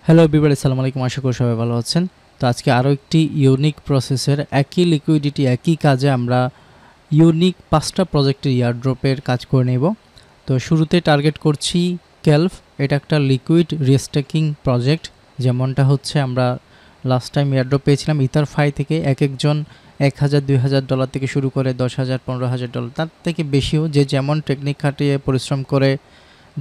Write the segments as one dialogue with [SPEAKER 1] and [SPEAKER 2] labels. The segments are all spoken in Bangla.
[SPEAKER 1] হ্যালো এভরিবডি, আসসালামু আলাইকুম। আশা করি সবাই ভালো আছেন। তো আজকে আরও একটি ইউনিক প্রসেসের একই লিকুইডিটি একই কাজে আমরা ইউনিক 5টা প্রজেক্টের ইয়ারড্রপের কাজ করে নেব। তো শুরুতে টার্গেট করছি কেলভ। এটা একটা লিকুইড রিস্টেকিং প্রজেক্ট। যেমনটা হচ্ছে আমরা লাস্ট টাইম ইয়ারড্রপ পেয়েছিলাম ইথারফাই থেকে এক একজন $1,000-2,000 থেকে শুরু করে $10,000-15,000, তার থেকে বেশিও, যে যেমন টেকনিক খাটিয়ে পরিশ্রম করে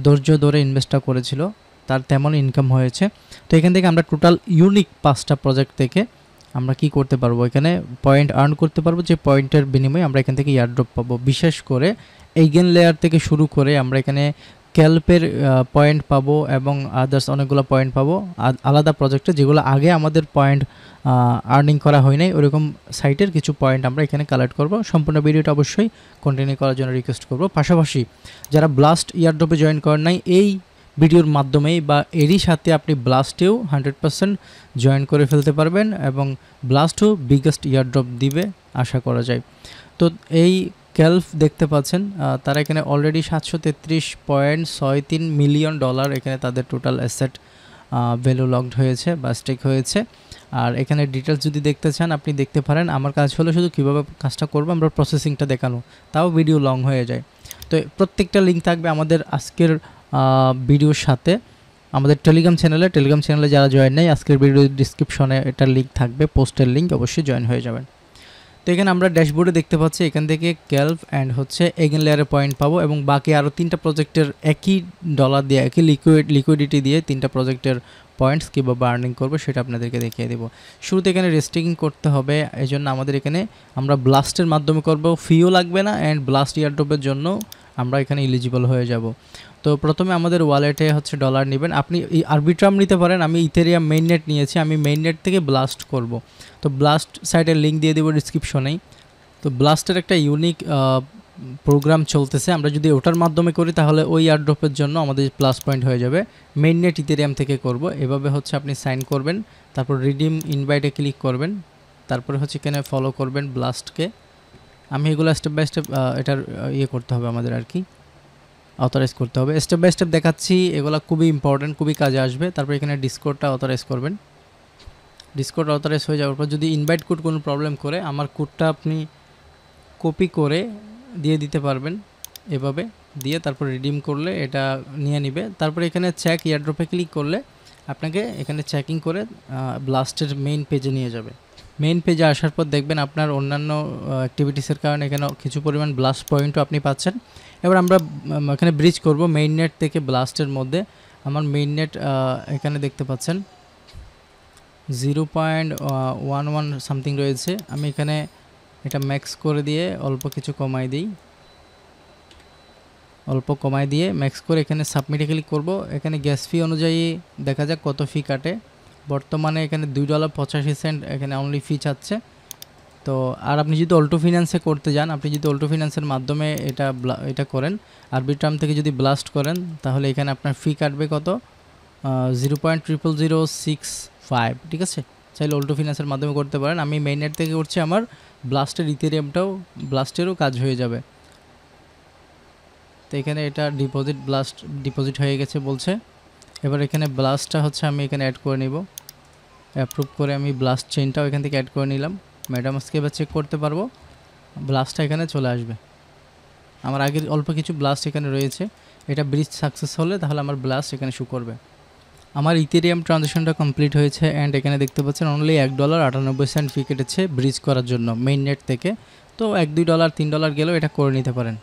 [SPEAKER 1] ধৈর্য ধরে ইনভেস্টটা করেছিল তার তেমন ইনকাম হয়েছে। তো এখান থেকে আমরা টোটাল ইউনিক 5টা প্রজেক্ট থেকে আমরা কি করতে পারবো, এখানে পয়েন্ট আর্ন করতে পারবো, যে পয়েন্টের বিনিময়ে আমরা এখান থেকে ইয়ারড্রপ পাবো। বিশেষ করে এইগেন লেয়ার থেকে শুরু করে আমরা এখানে ক্যালপের পয়েন্ট পাবো এবং আদার্স অনেকগুলো পয়েন্ট পাবো আলাদা প্রজেক্টে, যেগুলো আগে আমাদের পয়েন্ট আর্নিং করা হয় নাই, ওরকম সাইটের কিছু পয়েন্ট আমরা এখানে কালেক্ট করব। সম্পূর্ণ ভিডিওটা অবশ্যই কন্টিনিউ করার জন্য রিকোয়েস্ট করব। পাশাপাশি যারা ব্লাস্ট ইয়ারড্রপে জয়েন করেন নাই, এই ভিডিওর মাধ্যমেই বা এরই সাথে আপনি ব্লাস্টেও 100% জয়েন করে ফেলতে পারবেন এবং ব্লাস্টও বিগেস্ট ইয়ারড্রপ দিবে আশা করা যায়। তো এই ক্যালভ দেখতে পাচ্ছেন, তারা এখানে অলরেডি $733.63 মিলিয়ন এখানে তাদের টোটাল অ্যাসেট ভ্যালু লকড হয়েছে বা স্টেক হয়েছে। আর এখানে ডিটেলস যদি দেখতে চান আপনি দেখতে পারেন। আমার কাজ হলো শুধু কীভাবে কাজটা করবো আমরা প্রসেসিংটা দেখানো, তাও ভিডিও লং হয়ে যায়। তো প্রত্যেকটা লিঙ্ক থাকবে আমাদের আজকের ভিডিওর সাথে। আমাদের টেলিগ্রাম চ্যানেলে যারা জয়েন নেই, আজকের ভিডিও ডিসক্রিপশনে এটার লিঙ্ক থাকবে, পোস্টের লিঙ্ক, অবশ্যই জয়েন হয়ে যাবেন। তো এখানে আমরা ড্যাশবোর্ডে দেখতে পাচ্ছি এখান থেকে ক্যালভ অ্যান্ড হচ্ছে এগেন লেয়ারের পয়েন্ট পাবো এবং বাকি আরও 3টা প্রজেক্টের একই ডলার দিয়ে একই লিকুইডিটি দিয়ে 3টা প্রজেক্টের পয়েন্টস কীভাবে আর্নিং করবো সেটা আপনাদেরকে দেখিয়ে দেবো। শুরুতে এখানে রেস্ট্রিকিং করতে হবে, এই জন্য আমাদের এখানে আমরা ব্লাস্টের মাধ্যমে করবো, ফিও লাগবে না, অ্যান্ড ব্লাস্ট ইয়ারড্রপের জন্য আমরা এখানে এলিজিবল হয়ে যাব। তো প্রথমে আমাদের ওয়ালেটে হচ্ছে ডলার নেবেন। আপনি আরবিট্রাম নিতে পারেন, আমি ইথেরিয়াম মেইননেট নিয়েছি, আমি মেইননেট থেকে ব্লাস্ট করব। তো ব্লাস্ট সাইটের লিঙ্ক দিয়ে দেবো ডিসক্রিপশনেই। তো ব্লাস্টের একটা ইউনিক প্রোগ্রাম চলতেছে, আমরা যদি ওটার মাধ্যমে করি তাহলে ওই এয়ারড্রপের জন্য আমাদের প্লাস পয়েন্ট হয়ে যাবে। মেইননেট ইথেরিয়াম থেকে করব। এভাবে হচ্ছে আপনি সাইন করবেন, তারপর রিডিম ইনভাইটে ক্লিক করবেন, তারপরে হচ্ছে এখানে ফলো করবেন ব্লাস্টকে। আমি এগুলো স্টেপ বাই স্টেপ এটার করতে হবে আমাদের, আর কি অথরাইজ করতে হবে। স্টেপ বাই স্টেপ দেখাচ্ছি, এগুলো খুবই ইম্পর্টেন্ট, খুবই কাজে আসবে। তারপর এখানে ডিসকোডটা অথরাইজ করবেন। ডিসকোড অথরাইজ হয়ে যাওয়ার পর যদি ইনভাইট কোড কোনো প্রবলেম করে, আমার কোডটা আপনি কপি করে দিয়ে দিতে পারবেন, এভাবে দিয়ে তারপর রিডিম করলে এটা নিয়ে নিবে। তারপরে এখানে চেক ইয়ারড্রপে ক্লিক করলে আপনাকে এখানে চেকিং করে ব্লাস্টের মেইন পেজে নিয়ে যাবে। মেইন পেজে আসার পর দেখবেন আপনার অন্যান্য অ্যাক্টিভিটিসের কারণে এখানে কিছু পরিমাণ ব্লাস্ট পয়েন্টও আপনি পাচ্ছেন। এবার আমরা এখানে ব্রিজ করব মেইননেট থেকে ব্লাস্টের মধ্যে। আমার মেইননেট এখানে দেখতে পাচ্ছেন 0.11 সামথিং রয়েছে। আমি এখানে এটা ম্যাক্স করে দিয়ে অল্প কিছু কমাই দিই, ম্যাক্স করে এখানে সাবমিটে ক্লিক করব। এখানে গ্যাস ফি অনুযায়ী দেখা যাক কত ফি কাটে। বর্তমানে এখানে $2.85 এখানে অনলি ফি চাচ্ছে। তো আর আপনি যদি অল্টো ফিন্যান্সে করতে যান, আপনি যদি অল্টো ফিন্যান্সের মাধ্যমে এটা করেন, আরবিট্রাম থেকে যদি ব্লাস্ট করেন, তাহলে এখানে আপনার ফি কাটবে কত, 0.0065। ঠিক আছে, চাইলে অল্টো ফিন্যান্সের মাধ্যমে করতে পারেন। আমি মেইননেট থেকে করছি, আমার ব্লাস্টের ইথেরিয়ামটাও ব্লাস্টেরও কাজ হয়ে যাবে। তো এখানে এটা ডিপোজিট হয়ে গেছে বলছে। এবার এখানে ব্লাস্টটা হচ্ছে আমি এখানে অ্যাড করে নিব, অ্যাপ্রুভ করে আমি ব্লাস্ট চেইনটাও এখান থেকে অ্যাড করে নিলাম। ম্যাডামসকে এবার চেক করতে পারবো, ব্লাস্টটা এখানে চলে আসবে। আমার আগের অল্প কিছু ব্লাস্ট এখানে রয়েছে, এটা ব্রিজ সাকসেস হলে তাহলে আমার ব্লাস্ট এখানে শো করবে। আমার ইথেরিয়াম ট্রানজ্যাকশনটা কমপ্লিট হয়েছে অ্যান্ড এখানে দেখতে পাচ্ছেন অনলি $1.98 ফি কেটেছে ব্রিজ করার জন্য মেইননেট থেকে। তো $1, $2, $3 গেলেও এটা করে নিতে পারেন।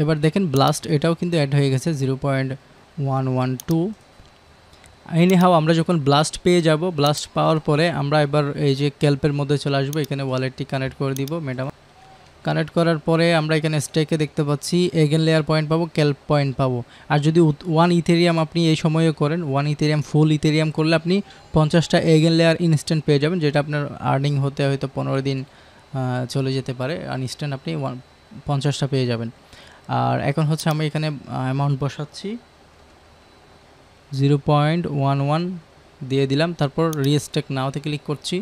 [SPEAKER 1] এবার দেখেন ব্লাস্ট এটাও কিন্তু অ্যাড হয়ে গেছে 0.112। এনিহাও আমরা যখন ব্লাস্ট পেয়ে যাব, ব্লাস্ট পাওয়ার পরে আমরা এবার এই যে ক্যালপের মধ্যে চলে আসবো, এখানে ওয়ালেটটি কানেক্ট করে দিব। ম্যাডাম কানেক্ট করার পরে আমরা এখানে স্টেকে দেখতে পাচ্ছি এগেন লেয়ার পয়েন্ট পাবো, ক্যালপ পয়েন্ট পাবো। আর যদি 1 ইথেরিয়াম আপনি এই সময়ে করেন, 1 ইথেরিয়াম ফুল ইথেরিয়াম করলে আপনি 50টা এগেন লেয়ার ইনস্ট্যান্ট পেয়ে যাবেন, যেটা আপনার আর্নিং হতে হয়তো 15 দিন চলে যেতে পারে। ইনস্ট্যান্ট আপনি 50টা পেয়ে যাবেন। আর এখন হচ্ছে আমি এখানে অ্যামাউন্ট বসাচ্ছি, 0.11 দিয়ে দিলাম। তারপর রিস্টেক নাওতে ক্লিক করছি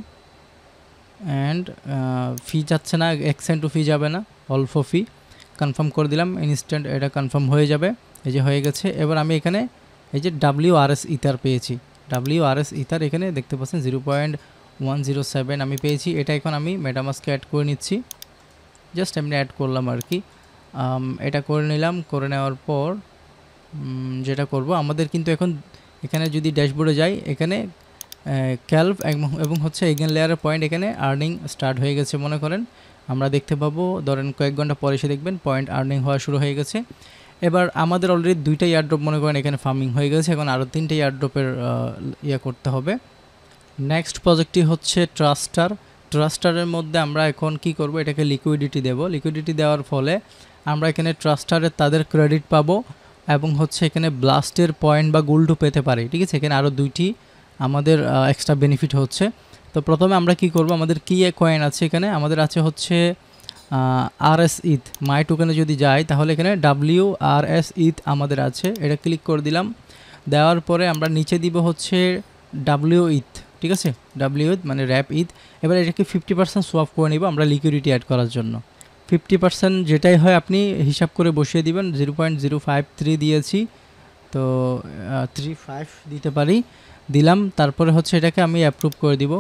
[SPEAKER 1] অ্যান্ড ফি যাচ্ছে না, 1 সেন্টও ফি যাবে না, অল্প ফি। কনফার্ম করে দিলাম, ইনস্ট্যান্ট এটা কনফার্ম হয়ে যাবে। এই যে হয়ে গেছে। এবার আমি এখানে এই যে WRS ইথার পেয়েছি, WRS ইথার এখানে দেখতে পাচ্ছেন 0.107 আমি পেয়েছি। এটা এখন আমি মেটামাস্কে অ্যাড করে নিচ্ছি, জাস্ট এমনি অ্যাড করলাম আর কি। এটা করে নিলাম। করে নেওয়ার পর যেটা করব, আমাদের কিন্তু এখন এখানে যদি ড্যাশবোর্ডে যাই, এখানে ক্যালভ এবং হচ্ছে এগেন লেয়ারের পয়েন্ট এখানে আর্নিং স্টার্ট হয়ে গেছে মনে করেন। আমরা দেখতে পাবো, ধরেন কয়েক ঘন্টা পরে এসে দেখবেন পয়েন্ট আর্নিং হওয়া শুরু হয়ে গেছে। এবার আমাদের অলরেডি 2টা এয়ারড্রপ মনে করেন এখানে ফার্মিং হয়ে গেছে, এখন আরও 3টে এয়ারড্রপের করতে হবে। নেক্সট প্রজেক্টটি হচ্ছে ট্রাস্টার। ট্রাস্টারের মধ্যে আমরা এখন কি করব, এটাকে লিকুইডিটি দেব। লিকুইডিটি দেওয়ার ফলে আমরা এখানে ট্রাস্টারে তাদের ক্রেডিট পাবো এবং হচ্ছে এখানে ব্লাস্টের পয়েন্ট বা গোল্ডও পেতে পারি, ঠিক আছে। এখানে আরও 2টি আমাদের এক্সট্রা বেনিফিট হচ্ছে। তো প্রথমে আমরা কি করব, আমাদের কি কয়েন আছে এখানে, আমাদের আছে হচ্ছে RS ইথ। মাই টোকেনে যদি যাই তাহলে এখানে WRS ইথ আমাদের আছে, এটা ক্লিক করে দিলাম। দেওয়ার পরে আমরা নিচে দিব হচ্ছে W ইথ, ঠিক আছে, W ইথ মানে র্যাপ ইথ। এবার এটাকে 50% সোয়াপ করে নিব আমরা লিকুইডিটি অ্যাড করার জন্য। 50% যেটাই হয় আপনি হিসাব করে বসিয়ে দিবেন। 0.053 দিয়েছি, তো 35 দিতে পারি, দিলাম। তারপরে হচ্ছে এটাকে আমি অ্যাপ্রুভ করে দিব।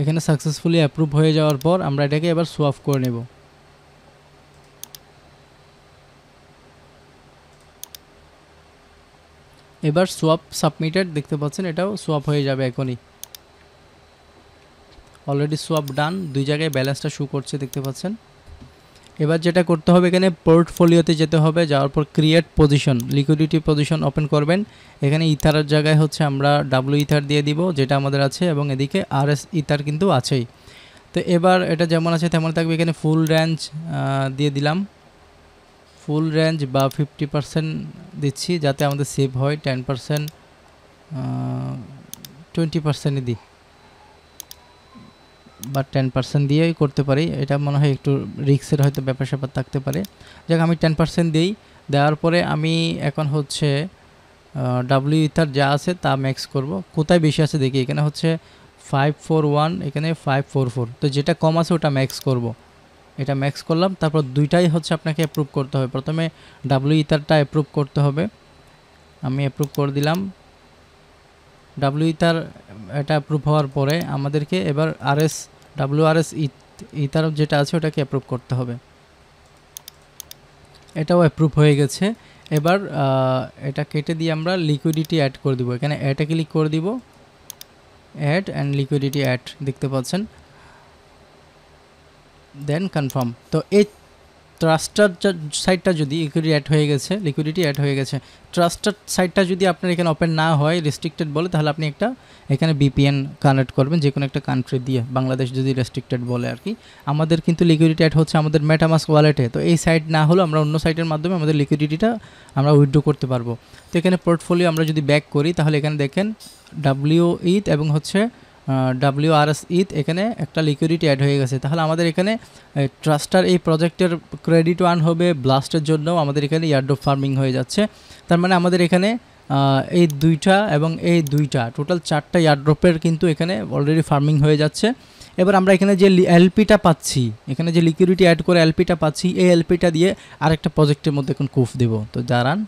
[SPEAKER 1] এখানে সাকসেসফুলি অ্যাপ্রুভ হয়ে যাওয়ার পর আমরা এটাকে এবার সোয়াপ করে নেব। এবার সোয়াপ সাবমিটেড দেখতে পাচ্ছেন, এটাও সোয়াপ হয়ে যাবে এখনই। অলরেডি সোয়াপ ডান, 2 জায়গায় ব্যালেন্সটা শো করছে দেখতে পাচ্ছেন। এবার যেটা করতে হবে, এখানে পোর্টফোলিওতে যেতে হবে, যাওয়ার পর create position, liquidity position open করবেন। এখানে ইথারের জায়গায় হচ্ছে আমরা W ইথার দিয়ে দিব যেটা আমাদের আছে, এবং এদিকে RS ইথার কিন্তু আছেই। তো এবার এটা যেমন আছে তেমন থাকবে। এখানে ফুল রেঞ্জ দিয়ে দিলাম, ফুল রেঞ্জ বা 50% দিচ্ছি যাতে আমাদের সেভ হয়। 10% 20% দিই বা 10% দিয়েই করতে পারি, এটা মনে হয় একটু রিস্কের হয়তো ব্যাপার স্যাপার থাকতে পারে। যাক আমি 10% দিই। দেওয়ার পরে আমি এখন হচ্ছে W ইথার যা আছে তা ম্যাক্স করব। কোথায় বেশি আছে দেখি, এখানে হচ্ছে 541, এখানে 544, তো যেটা কম আছে ওটা ম্যাক্স করব। এটা ম্যাক্স করলাম। তারপর 2টাই হচ্ছে আপনাকে অ্যাপ্রুভ করতে হবে। প্রথমে W ইথারটা অ্যাপ্রুভ করতে হবে, আমি অ্যাপ্রুভ করে দিলাম। W ইথার এটা অ্যাপ্রুভ হওয়ার পরে আমাদেরকে এবার WRS ইথার যেটা আছে ওটাকে অ্যাপ্রুভ করতে হবে। এটাও অ্যাপ্রুভ হয়ে গেছে। এবার এটা কেটে দিয়ে আমরা লিকুইডিটি অ্যাড করে দিব। এখানে অ্যাডে ক্লিক করে দিব, অ্যাড অ্যান্ড লিকুইডিটি অ্যাড দেখতে পাচ্ছেন, দেন কনফার্ম। তো এই ট্রাস্টার সাইটটা যদি লিকুইডিটি অ্যাড হয়ে গেছে, ট্রাস্টার সাইটটা যদি আপনার এখানে ওপেন না হয়, রেস্ট্রিক্টেড বলে, তাহলে আপনি একটা এখানে VPN কানেক্ট করবেন যে কোনো একটা কান্ট্রি দিয়ে, বাংলাদেশ যদি রেস্ট্রিক্টেড বলে আর কি। আমাদের কিন্তু লিকুইডিটি অ্যাড হচ্ছে আমাদের মেটামাস্ক ওয়ালেটে, তো এই সাইট না হলেও আমরা অন্য সাইটের মাধ্যমে আমাদের লিকুইডিটিটা আমরা উইথড্র করতে পারবো। তো এখানে পোর্টফোলিও আমরা যদি ব্যাক করি তাহলে এখানে দেখেন W ইথ এবং হচ্ছে WRS ইথ, এখানে একটা লিকুইডিটি অ্যাড হয়ে গেছে। তাহলে আমাদের এখানে ট্রাস্টার এই প্রজেক্টের ক্রেডিট ওয়ান হবে, ব্লাস্টের জন্য আমাদের এখানে ইয়ারড্রপ ফার্মিং হয়ে যাচ্ছে। তার মানে আমাদের এখানে এই 2টা এবং এই 2টা টোটাল 4টা ইয়ারড্রপের কিন্তু এখানে অলরেডি ফার্মিং হয়ে যাচ্ছে। এবার আমরা এখানে যে LPটা পাচ্ছি, এখানে যে লিকুইডিটি অ্যাড করে LPটা পাচ্ছি, এই LPটা দিয়ে আরেকটা প্রজেক্টের মধ্যে এখন কুফ দেব। তো দাঁড়ান,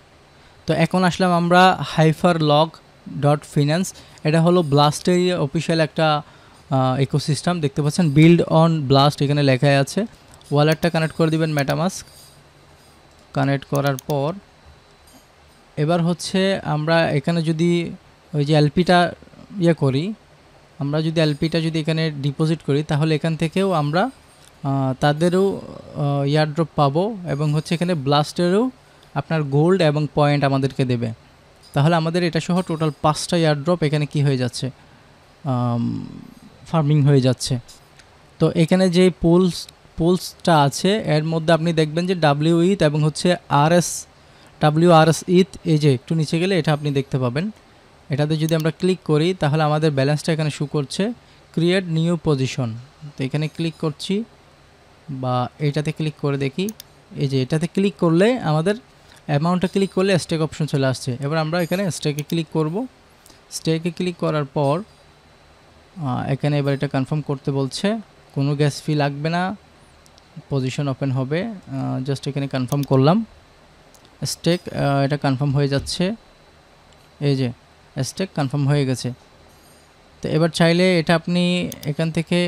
[SPEAKER 1] তো এখন আসলাম আমরা hyperlog.finance, এটা হলো ব্লাস্টের অফিসিয়াল একটা ইকোসিস্টেম দেখতে পাচ্ছেন, বিল্ড অন ব্লাস্ট এখানে লেখা আছে। ওয়ালেটটা কানেক্ট করে দিবেন মেটামাস্ক, কানেক্ট করার পর এবার হচ্ছে আমরা এখানে যদি ওই যে LPটা করি, আমরা যদি LPটা যদি এখানে ডিপোজিট করি তাহলে এখান থেকেও আমরা তাদেরও ইয়ারড্রপ পাবো, এবং হচ্ছে এখানে ব্লাস্টেরও আপনার গোল্ড এবং পয়েন্ট আমাদেরকে দেবে। তাহলে আমাদের এটা সহ টোটাল 5টা ইয়ারড্রপ এখানে কি হয়ে যাচ্ছে, ফার্মিং হয়ে যাচ্ছে। তো এখানে যে পোলসটা আছে এর মধ্যে আপনি দেখবেন যে W ইথ এবং হচ্ছে WRS ইথ, এই যে একটু নিচে গেলে এটা আপনি দেখতে পাবেন। এটাতে যদি আমরা ক্লিক করি তাহলে আমাদের ব্যালেন্সটা এখানে শো করছে, ক্রিয়েট নিউ পজিশন। তো এখানে ক্লিক করছি বা এটাতে ক্লিক করে দেখি, এই যে এটাতে ক্লিক করলে আমাদের অ্যামাউন্টটা ক্লিক করলে স্টেক অপশন চলে আসছে। এবার আমরা এখানে স্টেকে ক্লিক করব। স্টেকে ক্লিক করার পর এখানে এবার এটা কনফার্ম করতে বলছে, কোনো গ্যাস ফি লাগবে না, পজিশন ওপেন হবে। জাস্ট এখানে কনফার্ম করলাম, স্টেক এটা কনফার্ম হয়ে যাচ্ছে। এই যে স্টেক কনফার্ম হয়ে গেছে। তো এবার চাইলে এটা আপনি এখান থেকে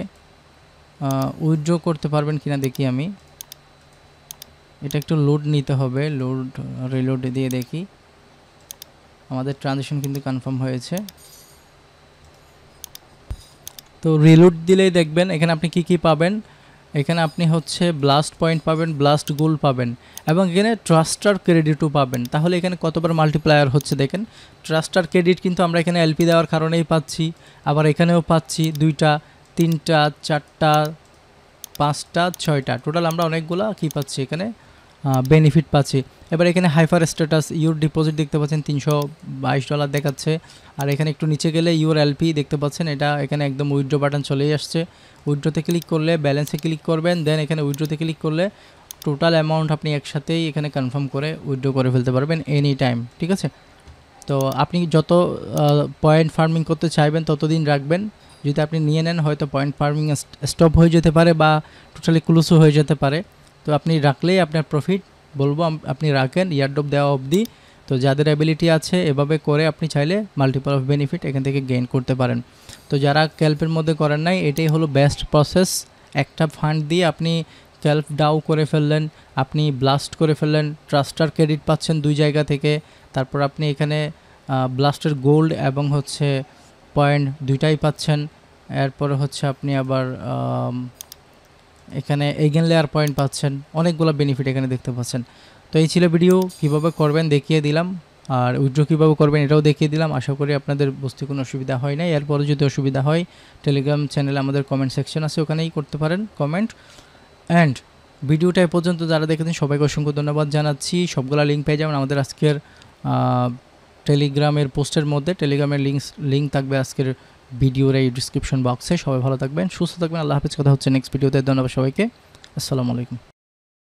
[SPEAKER 1] উইথড্র করতে পারবেন কিনা দেখি আমি। এটা একটু লোড নিতে হবে, লোড রিলোড দিয়ে দেখি। আমাদের ট্রানজ্যাকশন কিন্তু কনফার্ম হয়েছে। তো রিলোড দিলেই দেখবেন এখানে আপনি কি পাবেন। এখানে আপনি হচ্ছে ব্লাস্ট পয়েন্ট পাবেন, ব্লাস্ট গোল পাবেন এবং এখানে ট্রাস্টার ক্রেডিটও পাবেন। তাহলে এখানে কতবার মাল্টিপ্লায়ার হচ্ছে দেখেন। ট্রাস্টার ক্রেডিট কিন্তু আমরা এখানে এলপি দেওয়ার কারণেই পাচ্ছি, আবার এখানেও পাচ্ছি 2টা 3টা 4টা 5টা 6টা, টোটাল আমরা অনেকগুলা কি পাচ্ছি এখানে বেনিফিট পাচ্ছি। এবার এখানে হাইপার স্ট্যাটাস ইউর ডিপোজিট দেখতে পাচ্ছেন $322 দেখাচ্ছে। আর এখানে একটু নিচে গেলে ইউর এলপি দেখতে পাচ্ছেন, এটা এখানে একদম উইথড্র বাটন চলেই আসছে। উইথড্রতে ক্লিক করলে ব্যালেন্সে ক্লিক করবেন, দেন এখানে উইথড্রতে ক্লিক করলে টোটাল অ্যামাউন্ট আপনি একসাথেই এখানে কনফার্ম করে উইথড্র করে ফেলতে পারবেন এনি টাইম, ঠিক আছে। তো আপনি যত পয়েন্ট ফার্মিং করতে চাইবেন ততদিন রাখবেন। যদি আপনি নিয়ে নেন হয়তো পয়েন্ট ফার্মিং স্টপ হয়ে যেতে পারে বা টোটালি ক্লোজও হয়ে যেতে পারে। তো আপনি রাখলেই আপনার প্রফিট, বলবো আপনি রাখেন ইয়ারড্রপ দেওয়া অবধি। তো যাদের অ্যাবিলিটি আছে এভাবে করে আপনি চাইলে মাল্টিপল অফ বেনিফিট এখান থেকে গেইন করতে পারেন। তো যারা ক্যাল্পের মধ্যে করেন নাই, এটাই হলো বেস্ট প্রসেস। একটা ফান্ড দিয়ে আপনি ক্যাল্প ডাউ করে ফেললেন, আপনি ব্লাস্ট করে ফেললেন, ট্রাস্টার ক্রেডিট পাচ্ছেন 2 জায়গা থেকে। তারপর আপনি এখানে ব্লাস্টের গোল্ড এবং হচ্ছে পয়েন্ট 2টাই পাচ্ছেন। এরপরে হচ্ছে আপনি আবার এখানে এগেন লেয়ার পয়েন্ট পাচ্ছেন, অনেকগুলো বেনিফিট এখানে দেখতে পাচ্ছেন। তো এই ছিল ভিডিও, কিভাবে করবেন দেখিয়ে দিলাম, আর উইথড্র কীভাবে করবেন এটাও দেখিয়ে দিলাম। আশা করি আপনাদের বুঝতে কোনো অসুবিধা হয় না। এরপরে যদি অসুবিধা হয় টেলিগ্রাম চ্যানেলে আমাদের কমেন্ট সেকশন আছে, ওখানেই করতে পারেন কমেন্ট। অ্যান্ড ভিডিওটা এ পর্যন্ত যারা দেখেছেন সবাইকে অসংখ্য ধন্যবাদ জানাচ্ছি। সবগুলা লিঙ্ক পেয়ে যাবেন আমাদের আজকের টেলিগ্রামের পোস্টের মধ্যে। টেলিগ্রামের লিঙ্ক থাকবে আজকের ভিডিওর এই ডিসক্রিপশন বক্সে। সবাই ভালো থাকবেন, সুস্থ থাকবেন, আল্লাহ হাফেজ। কথা হচ্ছে নেক্সট ভিডিওতে। ধন্যবাদ সবাইকে, আসসালামু আলাইকুম।